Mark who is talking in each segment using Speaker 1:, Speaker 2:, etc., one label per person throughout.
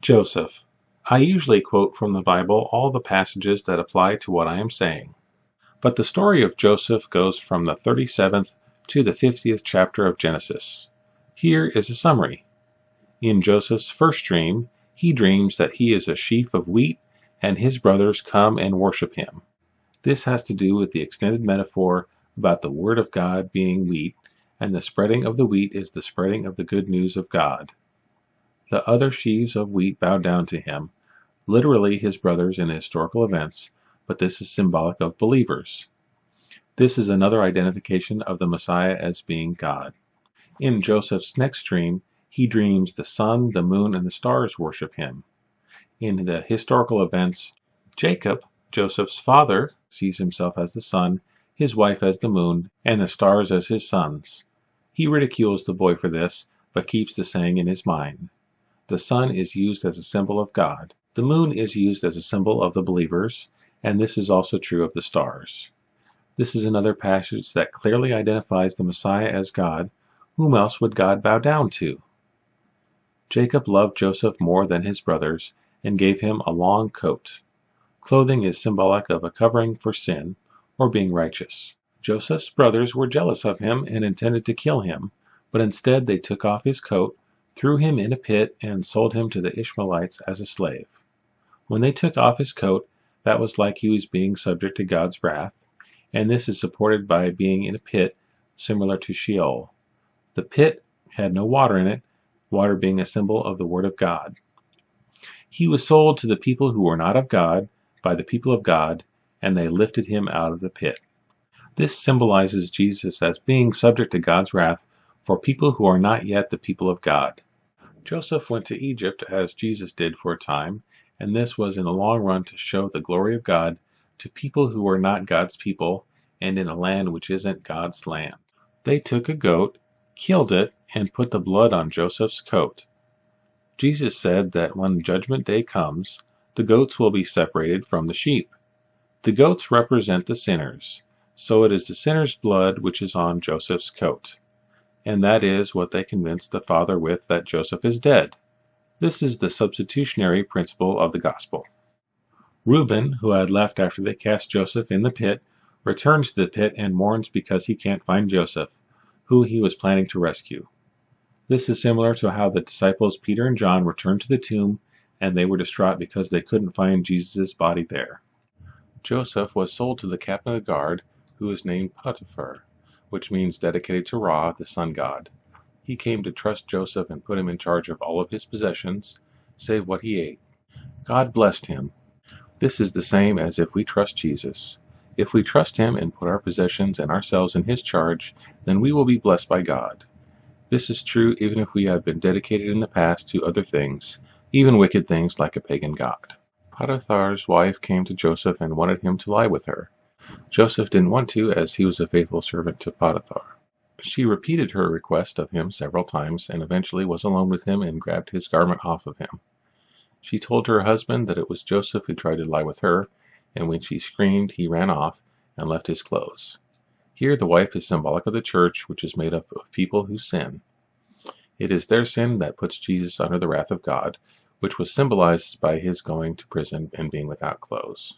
Speaker 1: Joseph. I usually quote from the Bible all the passages that apply to what I am saying. But the story of Joseph goes from the 37th to the 50th chapter of Genesis. Here is a summary. In Joseph's first dream, he dreams that he is a sheaf of wheat and his brothers come and worship him. This has to do with the extended metaphor about the word of God being wheat, and the spreading of the wheat is the spreading of the good news of God. The other sheaves of wheat bow down to him, literally his brothers in historical events, but this is symbolic of believers. This is another identification of the Messiah as being God. In Joseph's next dream, he dreams the sun, the moon, and the stars worship him. In the historical events, Jacob, Joseph's father, sees himself as the sun, his wife as the moon, and the stars as his sons. He ridicules the boy for this, but keeps the saying in his mind. The sun is used as a symbol of God. The moon is used as a symbol of the believers, and this is also true of the stars. This is another passage that clearly identifies the Messiah as God. Whom else would God bow down to? Jacob loved Joseph more than his brothers and gave him a long coat. Clothing is symbolic of a covering for sin, or being righteous. Joseph's brothers were jealous of him and intended to kill him, but instead they took off his coat, threw him in a pit, and sold him to the Ishmaelites as a slave. When they took off his coat, that was like he was being subject to God's wrath, and this is supported by being in a pit similar to Sheol. The pit had no water in it, water being a symbol of the Word of God. He was sold to the people who were not of God by the people of God, and they lifted him out of the pit. This symbolizes Jesus as being subject to God's wrath for people who are not yet the people of God. Joseph went to Egypt as Jesus did for a time, and this was in the long run to show the glory of God to people who are not God's people and in a land which isn't God's land. They took a goat, killed it, and put the blood on Joseph's coat. Jesus said that when Judgment Day comes, the goats will be separated from the sheep. The goats represent the sinners, so it is the sinner's blood which is on Joseph's coat. And that is what they convinced the father with, that Joseph is dead. This is the substitutionary principle of the gospel. Reuben, who had left after they cast Joseph in the pit, returns to the pit and mourns because he can't find Joseph, who he was planning to rescue. This is similar to how the disciples Peter and John returned to the tomb, and they were distraught because they couldn't find Jesus' body there. Joseph was sold to the captain of the guard, who is named Potiphar, which means dedicated to Ra, the sun god. He came to trust Joseph and put him in charge of all of his possessions, save what he ate. God blessed him. This is the same as if we trust Jesus. If we trust him and put our possessions and ourselves in his charge, then we will be blessed by God. This is true even if we have been dedicated in the past to other things, even wicked things like a pagan god. Potiphar's wife came to Joseph and wanted him to lie with her. Joseph didn't want to, as he was a faithful servant to Potiphar. She repeated her request of him several times and eventually was alone with him and grabbed his garment off of him. She told her husband that it was Joseph who tried to lie with her, and when she screamed, he ran off and left his clothes. Here the wife is symbolic of the church, which is made up of people who sin. It is their sin that puts Jesus under the wrath of God, which was symbolized by his going to prison and being without clothes.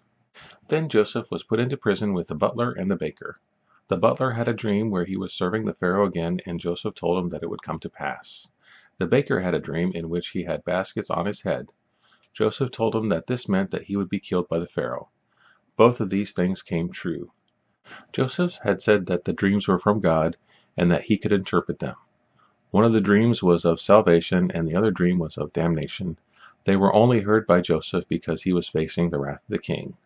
Speaker 1: Then Joseph was put into prison with the butler and the baker. The butler had a dream where he was serving the Pharaoh again, and Joseph told him that it would come to pass. The baker had a dream in which he had baskets on his head. Joseph told him that this meant that he would be killed by the Pharaoh. Both of these things came true. Joseph had said that the dreams were from God and that he could interpret them. One of the dreams was of salvation and the other dream was of damnation. They were only heard by Joseph because he was facing the wrath of the king.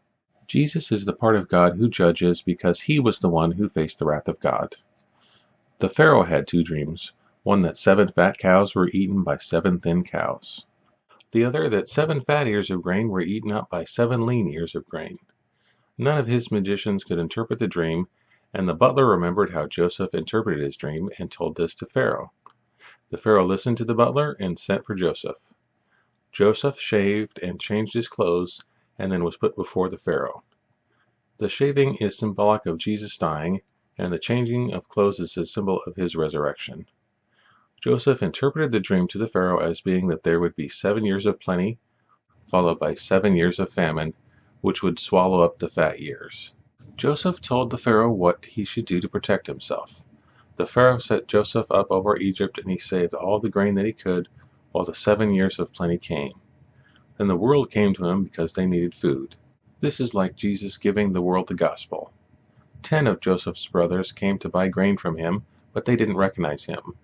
Speaker 1: Jesus is the part of God who judges because he was the one who faced the wrath of God. The Pharaoh had two dreams, one that 7 fat cows were eaten by 7 thin cows. The other that 7 fat ears of grain were eaten up by 7 lean ears of grain. None of his magicians could interpret the dream, and the butler remembered how Joseph interpreted his dream and told this to Pharaoh. The Pharaoh listened to the butler and sent for Joseph. Joseph shaved and changed his clothes and then was put before the Pharaoh. The shaving is symbolic of Jesus dying, and the changing of clothes is a symbol of his resurrection. Joseph interpreted the dream to the Pharaoh as being that there would be 7 years of plenty, followed by 7 years of famine, which would swallow up the fat years. Joseph told the Pharaoh what he should do to protect himself. The Pharaoh set Joseph up over Egypt, and he saved all the grain that he could while the 7 years of plenty came. Then the world came to him because they needed food. This is like Jesus giving the world the gospel. 10 of Joseph's brothers came to buy grain from him, but they didn't recognize him.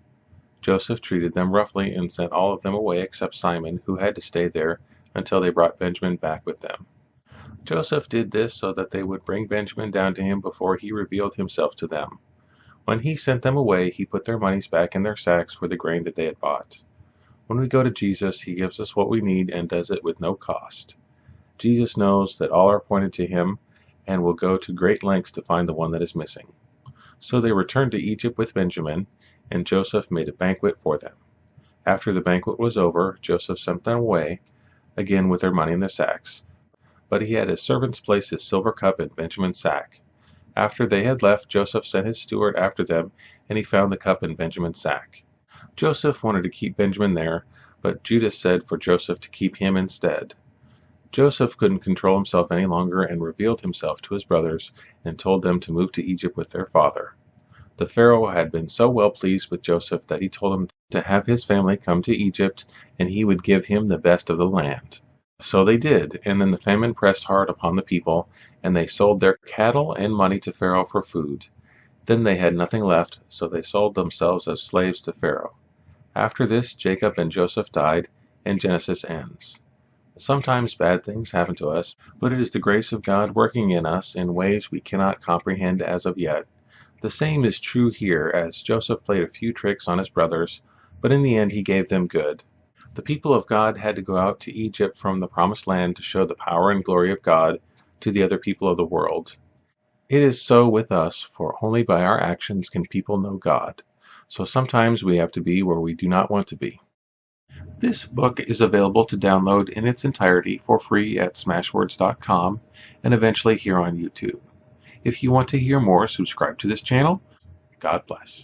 Speaker 1: Joseph treated them roughly and sent all of them away except Simon, who had to stay there until they brought Benjamin back with them. Joseph did this so that they would bring Benjamin down to him before he revealed himself to them. When he sent them away, he put their monies back in their sacks for the grain that they had bought. When we go to Jesus, he gives us what we need and does it with no cost. Jesus knows that all are pointed to him and will go to great lengths to find the one that is missing. So they returned to Egypt with Benjamin, and Joseph made a banquet for them. After the banquet was over, Joseph sent them away, again with their money in their sacks. But he had his servants place his silver cup in Benjamin's sack. After they had left, Joseph sent his steward after them, and he found the cup in Benjamin's sack. Joseph wanted to keep Benjamin there, but Judah said for Joseph to keep him instead. Joseph couldn't control himself any longer and revealed himself to his brothers and told them to move to Egypt with their father. The Pharaoh had been so well pleased with Joseph that he told him to have his family come to Egypt, and he would give him the best of the land. So they did, and then the famine pressed hard upon the people, and they sold their cattle and money to Pharaoh for food. Then they had nothing left, so they sold themselves as slaves to Pharaoh. After this, Jacob and Joseph died, and Genesis ends. Sometimes bad things happen to us, but it is the grace of God working in us in ways we cannot comprehend as of yet. The same is true here, as Joseph played a few tricks on his brothers, but in the end he gave them good. The people of God had to go out to Egypt from the promised land to show the power and glory of God to the other people of the world. It is so with us, for only by our actions can people know God. So sometimes we have to be where we do not want to be. This book is available to download in its entirety for free at smashwords.com and eventually here on YouTube. If you want to hear more, subscribe to this channel. God bless.